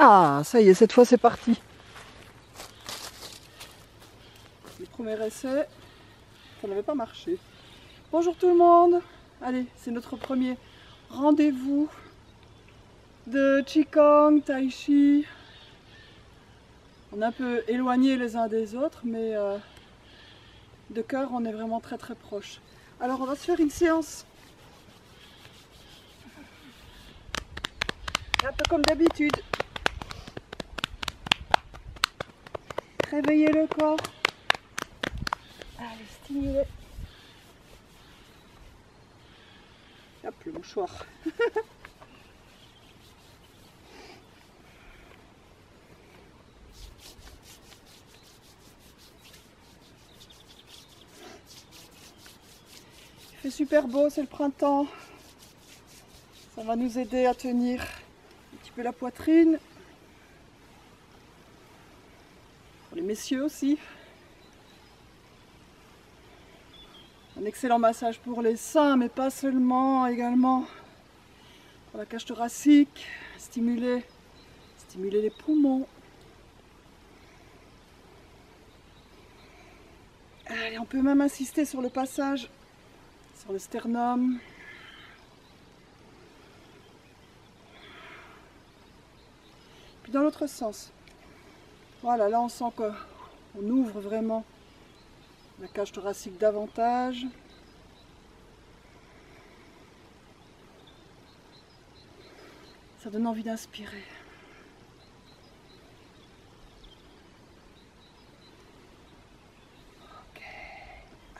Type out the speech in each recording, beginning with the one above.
Ah, ça y est, cette fois c'est parti. Le premier essai, ça n'avait pas marché. Bonjour tout le monde. Allez, c'est notre premier rendez-vous de Qigong, Tai Chi. On est un peu éloignés les uns des autres, mais de cœur, on est vraiment très très proches. Alors, on va se faire une séance. Un peu comme d'habitude. Réveiller le corps. Allez, stimuler. Hop, le mouchoir. Il fait super beau, c'est le printemps. Ça va nous aider à tenir un petit peu la poitrine. Pour les messieurs aussi. Un excellent massage pour les seins, mais pas seulement, également pour la cage thoracique, stimuler les poumons. Allez, on peut même insister sur le passage, sur le sternum. Puis dans l'autre sens. Voilà, là on sent qu'on ouvre vraiment la cage thoracique davantage. Ça donne envie d'inspirer. Ok.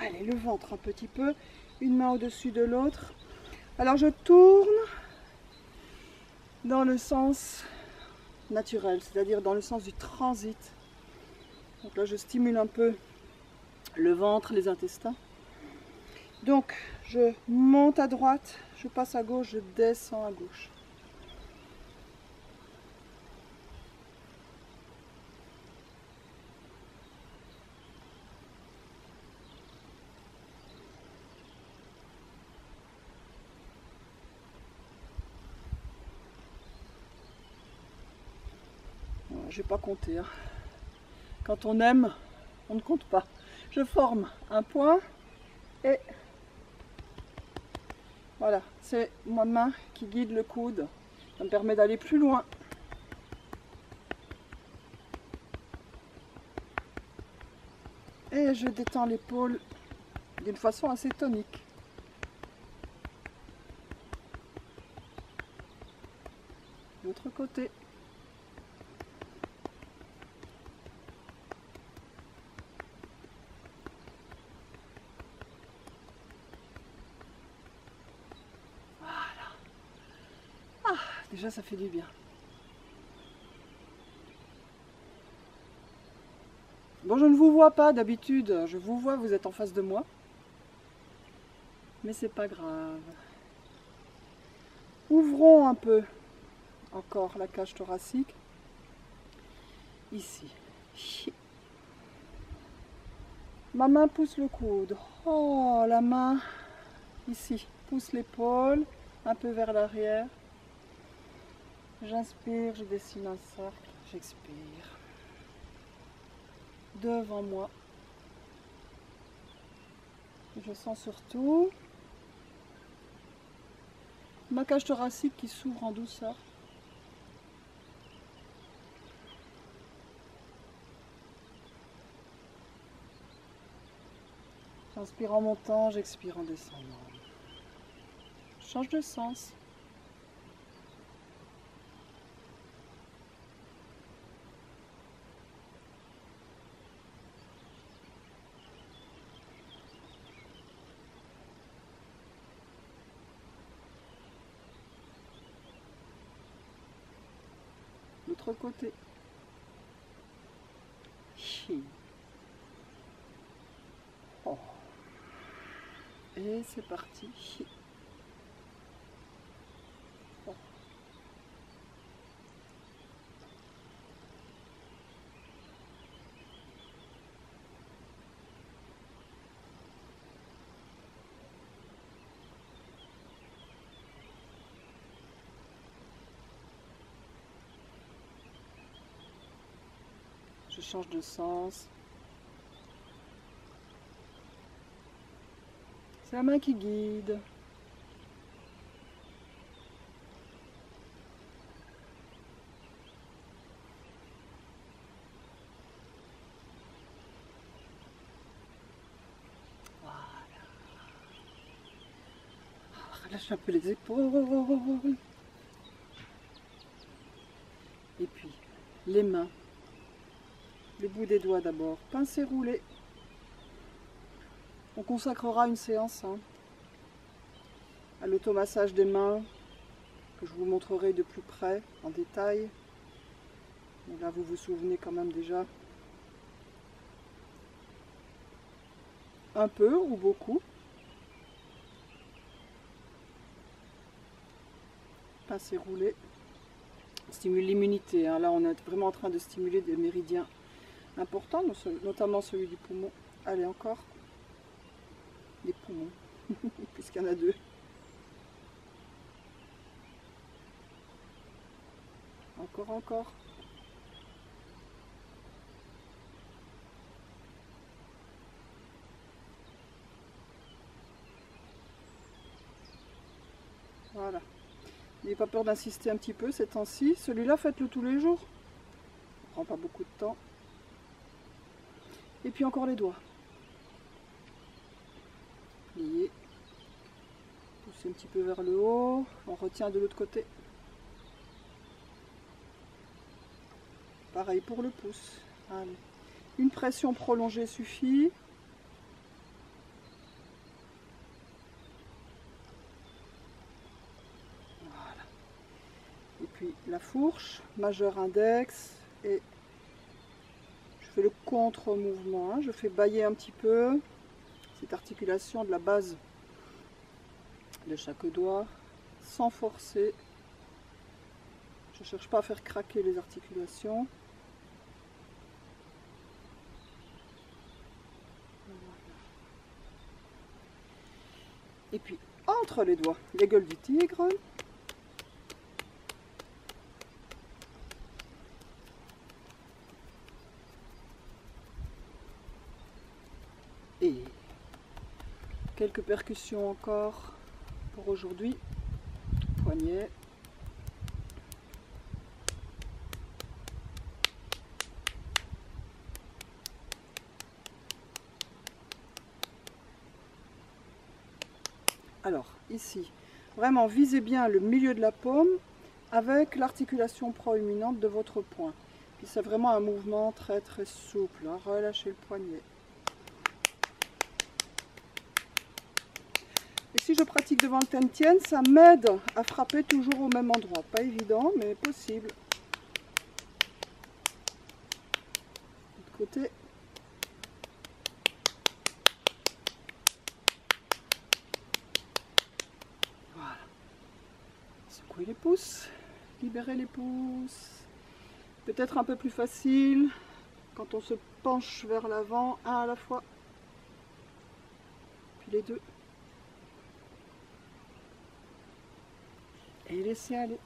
Allez, le ventre un petit peu, une main au-dessus de l'autre. Alors je tourne dans le sens naturel, c'est-à-dire dans le sens du transit. Donc là je stimule un peu le ventre, les intestins. Donc je monte à droite, je passe à gauche, je descends à gauche. Voilà, je ne vais pas compter. Hein. Quand on aime, on ne compte pas. Je forme un point et voilà, c'est ma main qui guide le coude. Ça me permet d'aller plus loin. Et je détends l'épaule d'une façon assez tonique. L'autre côté. Déjà, ça fait du bien. Bon, je ne vous vois pas d'habitude. Je vous vois, vous êtes en face de moi. Mais c'est pas grave. Ouvrons un peu encore la cage thoracique. Ici. Ma main pousse le coude. Oh, la main ici pousse l'épaule un peu vers l'arrière. J'inspire, je dessine un cercle, j'expire. Devant moi. Je sens surtout ma cage thoracique qui s'ouvre en douceur. J'inspire en montant, j'expire en descendant. Je change de sens. L'autre côté. Oh. Et c'est parti. Oh. Je change de sens. C'est la main qui guide. Voilà. Relâche un peu les épaules. Et puis, les mains. Le bout des doigts d'abord. Pincé roulé. On consacrera une séance à l'automassage des mains que je vous montrerai de plus près, en détail. Mais là, vous vous souvenez quand même déjà un peu ou beaucoup. Pincé roulé. On stimule l'immunité. Hein. Là, on est vraiment en train de stimuler des méridiens importants, notamment celui du poumon. Allez, encore. Les poumons, puisqu'il y en a deux. Encore, encore. Voilà. N'ayez pas peur d'insister un petit peu ces temps-ci. Celui-là, faites-le tous les jours. Ça prend pas beaucoup de temps. Et puis encore les doigts. Pliez. Poussez un petit peu vers le haut. On retient de l'autre côté. Pareil pour le pouce. Allez. Une pression prolongée suffit. Voilà. Et puis la fourche, majeur index. Et je fais le contre-mouvement. Hein. Je fais bâiller un petit peu cette articulation de la base de chaque doigt, sans forcer. Je ne cherche pas à faire craquer les articulations. Et puis, entre les doigts, les gueules du tigre. Et quelques percussions encore pour aujourd'hui. Poignet. Alors, ici, vraiment visez bien le milieu de la paume avec l'articulation proéminente de votre poing. Puis c'est vraiment un mouvement très très souple. Hein. Relâchez le poignet. Et si je pratique devant le Tantien, ça m'aide à frapper toujours au même endroit. Pas évident, mais possible. De l'autre côté. Voilà. Secouez les pouces. Libérez les pouces. Peut-être un peu plus facile quand on se penche vers l'avant, un à la fois. Puis les deux. Et laissez aller.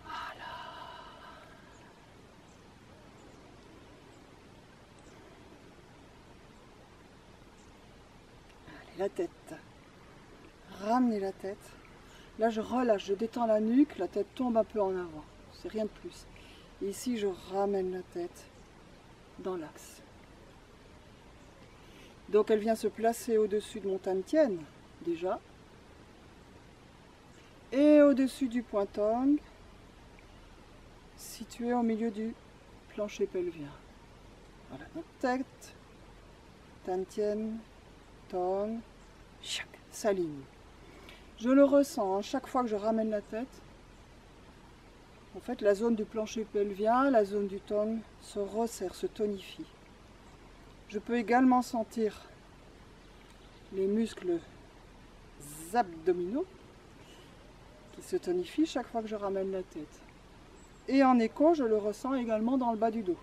Voilà. Allez, la tête. Ramenez la tête. Là, je relâche, je détends la nuque, la tête tombe un peu en avant. C'est rien de plus. Et ici, je ramène la tête dans l'axe. Donc, elle vient se placer au-dessus de mon Tantien, déjà. Et au-dessus du pointon, situé au milieu du plancher pelvien. Voilà, donc tête, Tantien, tong, chac, s'aligne. Je le ressens, hein, chaque fois que je ramène la tête. En fait, la zone du plancher pelvien, la zone du tong se resserre, se tonifie. Je peux également sentir les muscles abdominaux qui se tonifient chaque fois que je ramène la tête. Et en écho, je le ressens également dans le bas du dos.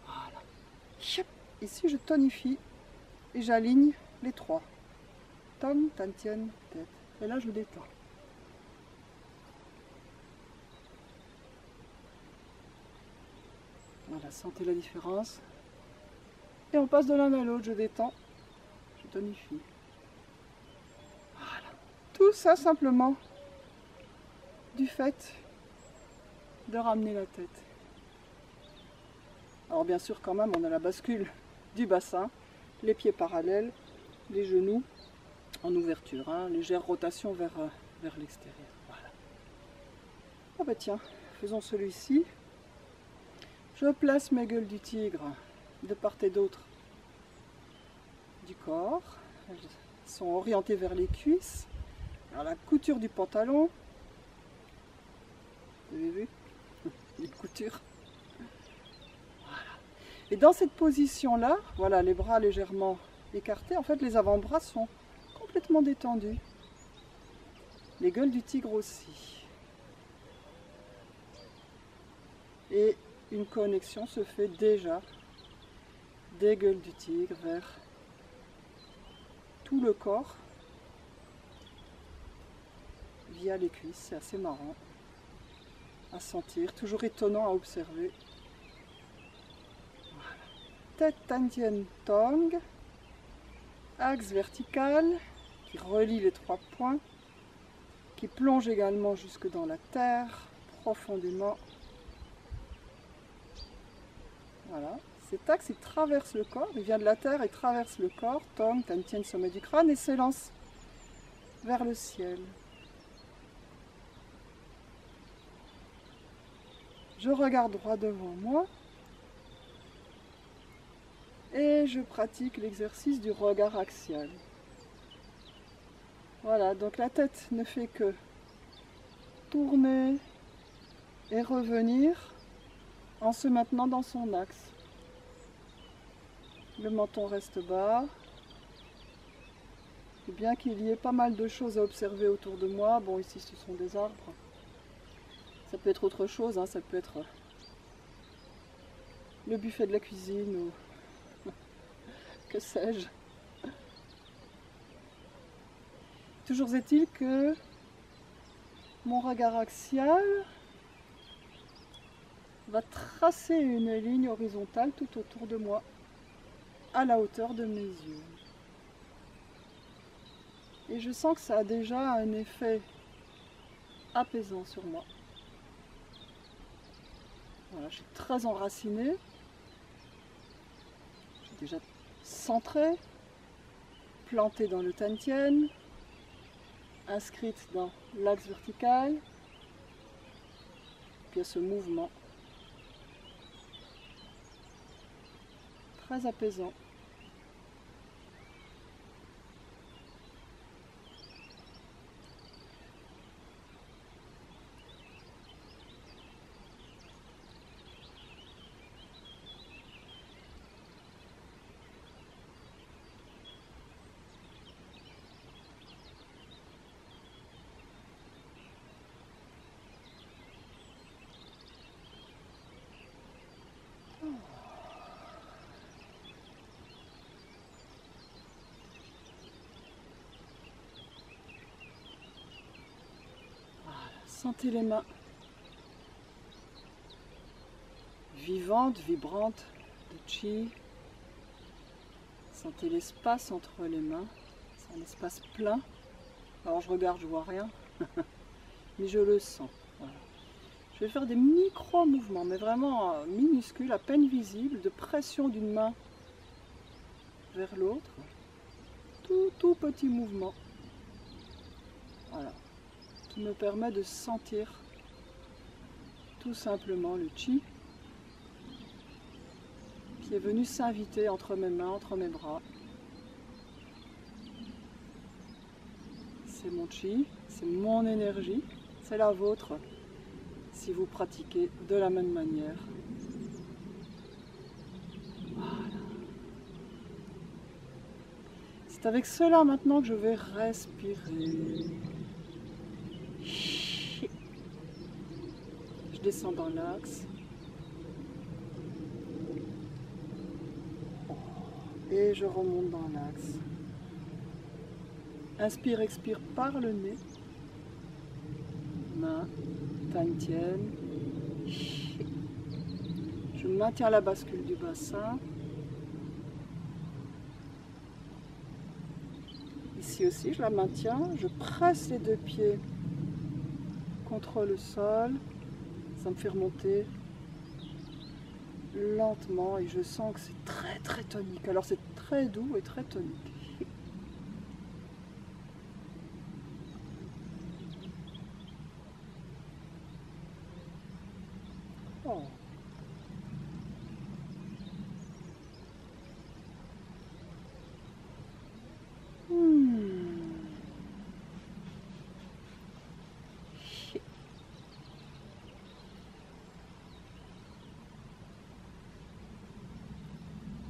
Voilà. ici je tonifie et j'aligne les trois. Tong, Tantien, tête. Et là je détends. Voilà, sentez la différence. Et on passe de l'un à l'autre, je détends, je tonifie. Voilà. Tout ça simplement du fait de ramener la tête. Alors bien sûr quand même on a la bascule du bassin, les pieds parallèles, les genoux en ouverture, hein, légère rotation vers l'extérieur. Voilà. Ah bah tiens, faisons celui-ci. Je place mes gueules du tigre de part et d'autre du corps. Elles sont orientées vers les cuisses. Alors la couture du pantalon, vous avez vu, une couture. Voilà. Et dans cette position-là, voilà, les bras légèrement écartés, en fait les avant-bras sont complètement détendus. Les gueules du tigre aussi. Et une connexion se fait déjà des gueules du tigre vers tout le corps via les cuisses. C'est assez marrant à sentir, toujours étonnant à observer. Voilà. Tête Tantien Tong, axe vertical qui relie les trois points, qui plonge également jusque dans la terre profondément. Voilà, cet axe il traverse le corps, il vient de la terre et traverse le corps, Tong, Tantien, sommet du crâne et s'élance vers le ciel. Je regarde droit devant moi et je pratique l'exercice du regard axial. Voilà, donc la tête ne fait que tourner et revenir en se maintenant dans son axe. Le menton reste bas. Et bien qu'il y ait pas mal de choses à observer autour de moi, bon ici ce sont des arbres, ça peut être autre chose, hein, ça peut être le buffet de la cuisine ou que sais-je. Toujours est-il que mon regard axial va tracer une ligne horizontale tout autour de moi, à la hauteur de mes yeux. Et je sens que ça a déjà un effet apaisant sur moi. Voilà, je suis très enracinée, je suis déjà centrée, plantée dans le Tantien, inscrite dans l'axe vertical, puis à ce mouvement très apaisant. Sentez les mains vivantes, vibrantes de chi. Sentez l'espace entre les mains. C'est un espace plein. Alors je regarde, je vois rien, mais je le sens. Voilà. Je vais faire des micro-mouvements, mais vraiment minuscules, à peine visibles, de pression d'une main vers l'autre. Tout petit mouvement. Voilà. Qui me permet de sentir tout simplement le chi qui est venu s'inviter entre mes mains, entre mes bras. C'est mon chi, c'est mon énergie, c'est la vôtre si vous pratiquez de la même manière. Voilà. C'est avec cela maintenant que je vais respirer. Je descends dans l'axe. Et je remonte dans l'axe. Inspire, expire par le nez. Main, tienne. Je maintiens la bascule du bassin. Ici aussi, je la maintiens. Je presse les deux pieds contre le sol. Ça me fait remonter lentement et je sens que c'est très très tonique. Alors c'est très doux et très tonique. Oh.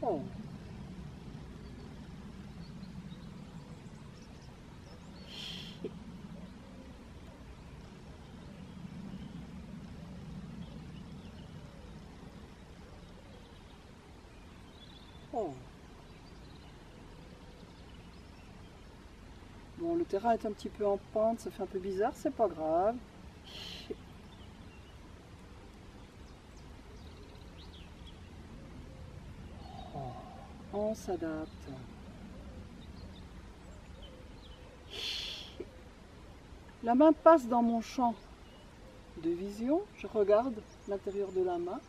Oh. Oh. Bon, le terrain est un petit peu en pente, ça fait un peu bizarre, c'est pas grave. Oh. On s'adapte. La main passe dans mon champ de vision, je regarde l'intérieur de la main.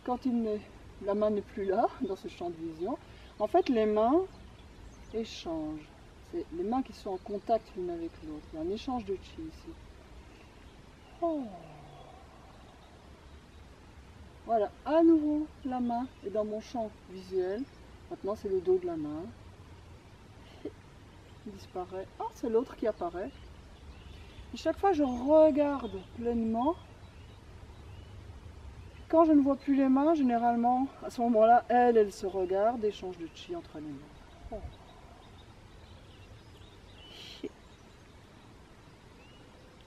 Quand la main n'est plus là, dans ce champ de vision, en fait les mains échangent. C'est les mains qui sont en contact l'une avec l'autre. Il y a un échange de chi ici. Oh. Voilà, à nouveau la main est dans mon champ visuel. Maintenant c'est le dos de la main. Il disparaît. Oh, c'est l'autre qui apparaît. Et chaque fois je regarde pleinement. Quand je ne vois plus les mains, généralement, à ce moment-là, elles se regardent, échange de chi entre les mains. Oh.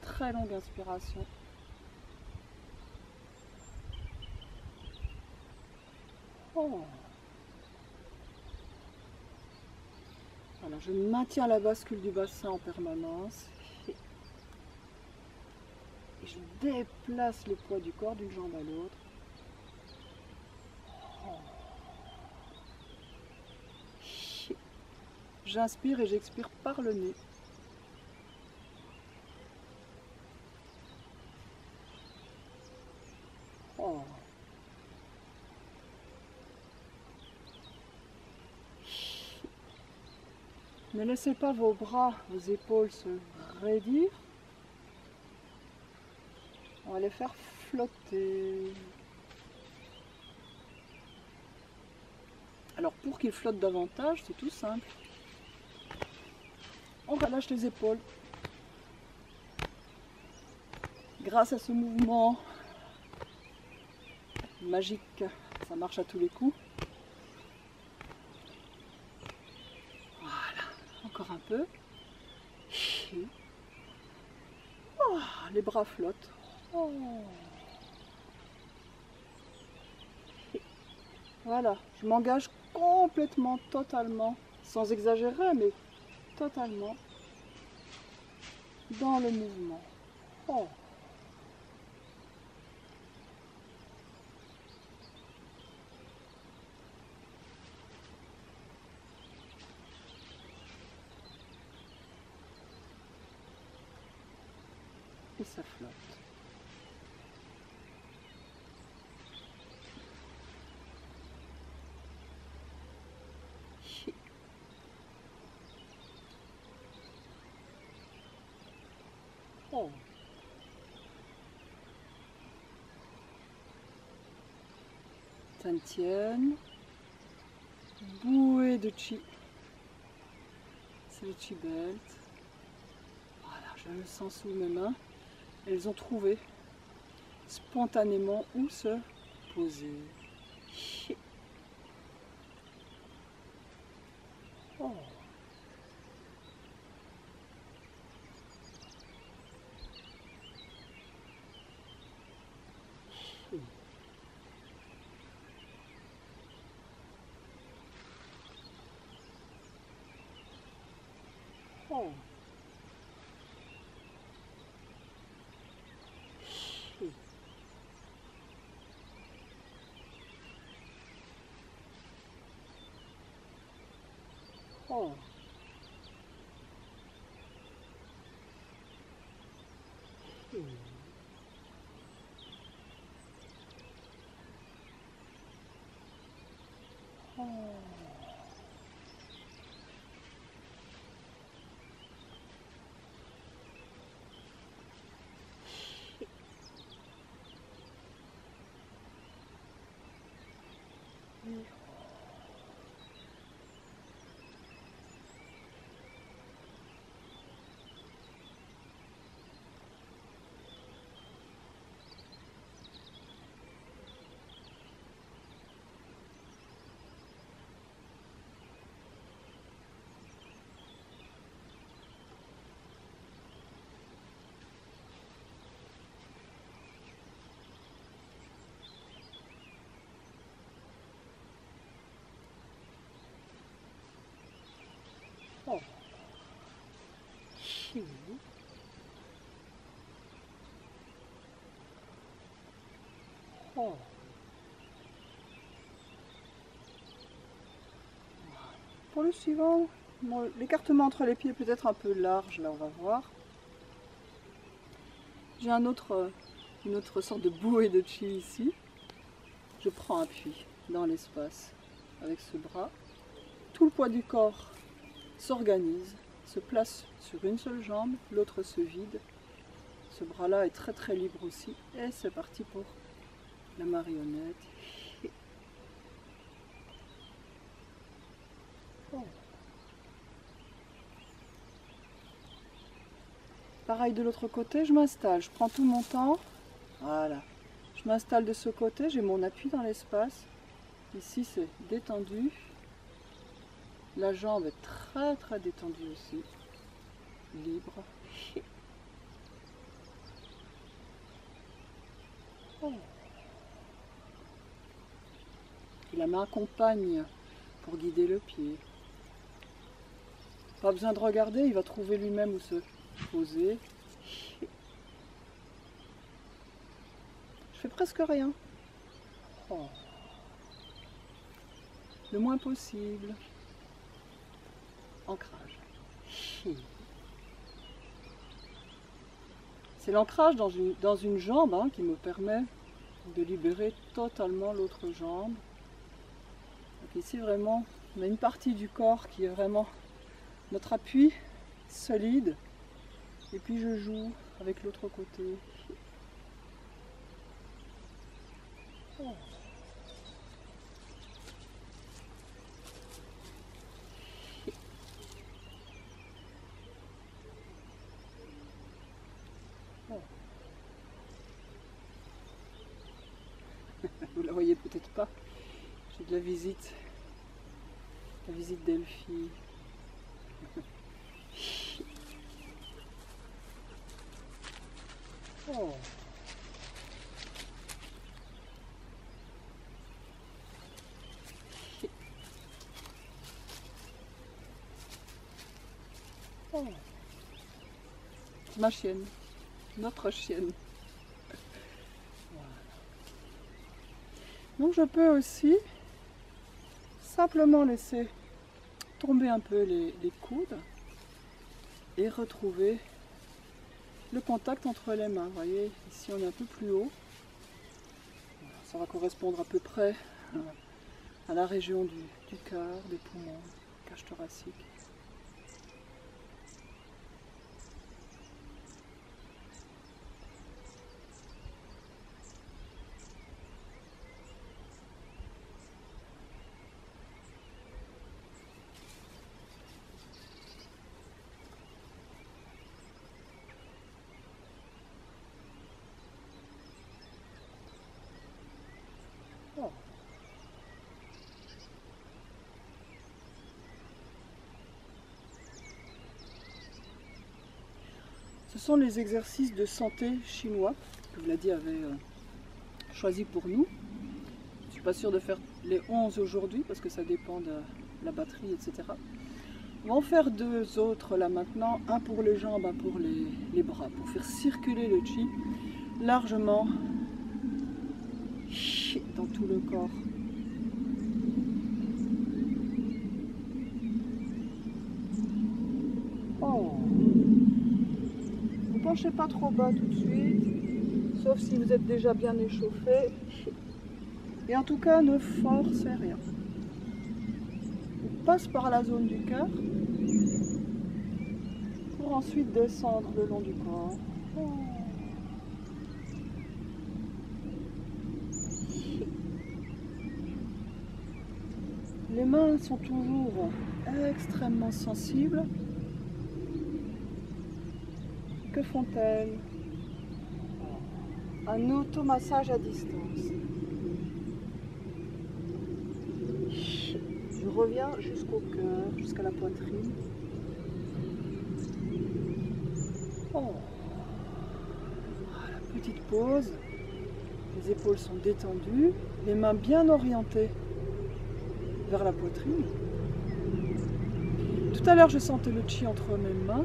Très longue inspiration. Oh. Voilà, je maintiens la bascule du bassin en permanence. Et je déplace le poids du corps d'une jambe à l'autre. J'inspire et j'expire par le nez. Oh. Ne laissez pas vos bras, vos épaules se raidir. On va les faire flotter. Alors pour qu'ils flottent davantage, c'est tout simple. On relâche les épaules. Grâce à ce mouvement magique, ça marche à tous les coups. Voilà, encore un peu. Oh, les bras flottent. Oh. Voilà, je m'engage complètement, totalement, sans exagérer, mais totalement dans le mouvement. Oh. Et ça flotte. Oh. Tienne. Bouée de chi. C'est le chi belt. Voilà, je le sens sous mes mains. Elles ont trouvé spontanément où se poser. Oh. Oh. Oh. Oh. Oh. Oh. Pour le suivant, bon, l'écartement entre les pieds peut être un peu large, là on va voir. J'ai une autre sorte de bouée de chi ici. Je prends appui dans l'espace avec ce bras. Tout le poids du corps s'organise, se place sur une seule jambe, l'autre se vide. Ce bras-là est très très libre aussi. Et c'est parti pour la marionnette. Oh. Pareil de l'autre côté, je m'installe, je prends tout mon temps. Voilà. Je m'installe de ce côté, j'ai mon appui dans l'espace. Ici c'est détendu. La jambe est très très détendue aussi. Libre. Oh. Et la main accompagne pour guider le pied. Pas besoin de regarder, il va trouver lui-même où se poser. Je fais presque rien. Oh. Le moins possible. Ancrage. C'est l'ancrage dans une jambe hein, qui me permet de libérer totalement l'autre jambe. Donc ici vraiment, on a une partie du corps qui est vraiment notre appui solide. Et puis je joue avec l'autre côté. Oh. Oh. Vous la voyez peut-être pas. J'ai de la visite d'Elfie. Oh. Oh. Ma chienne, notre chienne. Voilà. Donc je peux aussi simplement laisser tomber un peu les coudes et retrouver le contact entre les mains. Vous voyez, ici on est un peu plus haut. Ça va correspondre à peu près à la région du cœur, des poumons, cage thoracique. Oh. Ce sont les exercices de santé chinois que Vladi avait choisi pour nous. Je ne suis pas sûre de faire les 11 aujourd'hui parce que ça dépend de la batterie, etc. On va en faire deux autres là maintenant, un pour les jambes, un pour les bras, pour faire circuler le chi largement dans tout le corps. Oh. Ne penchez pas trop bas tout de suite, sauf si vous êtes déjà bien échauffé. Et en tout cas, ne forcez rien. On passe par la zone du cœur pour ensuite descendre le long du corps. Oh. Les mains sont toujours extrêmement sensibles. Que font-elles? Un automassage à distance. Je reviens jusqu'au cœur, jusqu'à la poitrine. Oh. Voilà, petite pause. Les épaules sont détendues, les mains bien orientées vers la poitrine. Tout à l'heure, je sentais le chi entre mes mains.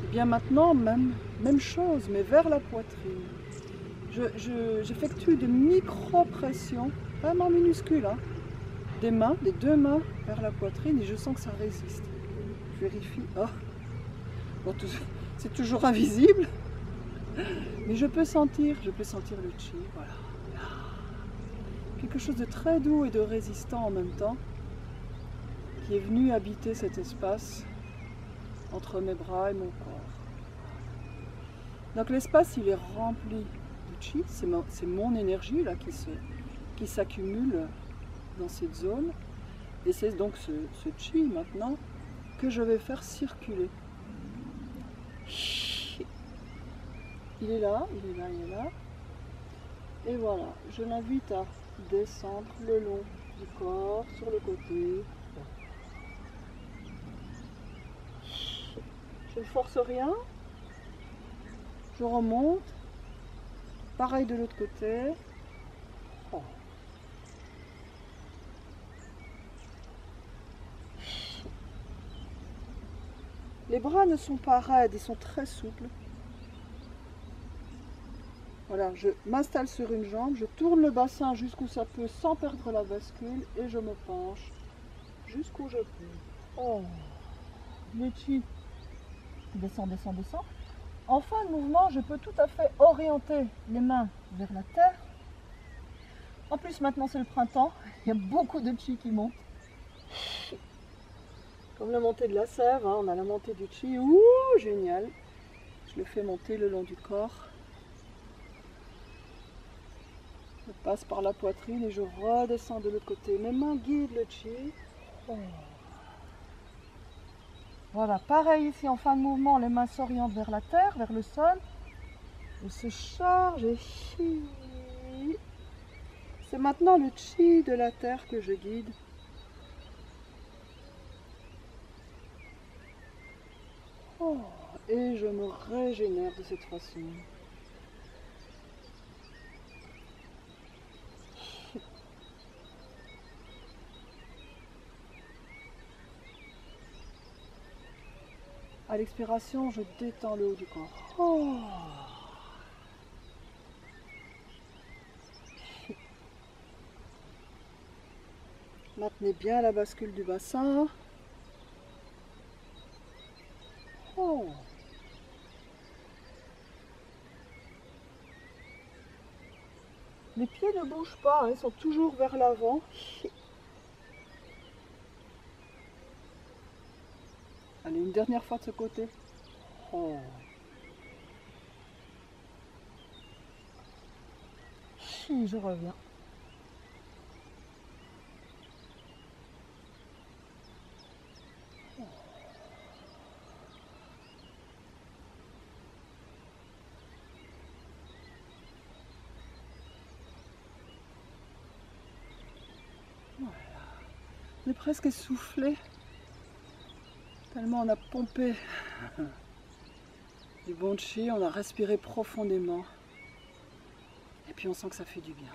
Et bien maintenant, même chose, mais vers la poitrine. J'effectue de micro-pressions, vraiment minuscules, hein, des mains, des deux mains vers la poitrine, et je sens que ça résiste. Je vérifie. Oh. Bon, c'est toujours invisible, mais je peux sentir le chi. Voilà. Quelque chose de très doux et de résistant en même temps, qui est venu habiter cet espace entre mes bras et mon corps. Donc l'espace, il est rempli de chi, c'est mon énergie là qui s'accumule dans cette zone, et c'est donc ce chi maintenant que je vais faire circuler. Il est là, il est là, il est là, et voilà, je l'invite à descendre le long du corps, sur le côté. Je ne force rien, je remonte, pareil de l'autre côté. Oh. Les bras ne sont pas raides, ils sont très souples. Voilà, je m'installe sur une jambe, je tourne le bassin jusqu'où ça peut sans perdre la bascule et je me penche jusqu'où je peux. Oh, le chi descend, descend, descend. En fin de mouvement, je peux tout à fait orienter les mains vers la terre. En plus, maintenant c'est le printemps, il y a beaucoup de chi qui monte. Comme la montée de la sève, hein, on a la montée du chi, ouh, génial. Je le fais monter le long du corps. Je passe par la poitrine et je redescends de l'autre côté. Mes mains guident le chi. Oh. Voilà, pareil ici en fin de mouvement, les mains s'orientent vers la terre, vers le sol. Et se charge et chi. C'est maintenant le chi de la terre que je guide. Oh. Et je me régénère de cette façon. À l'expiration, je détends le haut du corps. Oh. Maintenez bien la bascule du bassin. Oh. Les pieds ne bougent pas, hein, ils sont toujours vers l'avant. Allez, une dernière fois de ce côté. Oh. Je reviens. Voilà. On est presque essoufflé. Tellement on a pompé du bon chi, on a respiré profondément. Et puis on sent que ça fait du bien.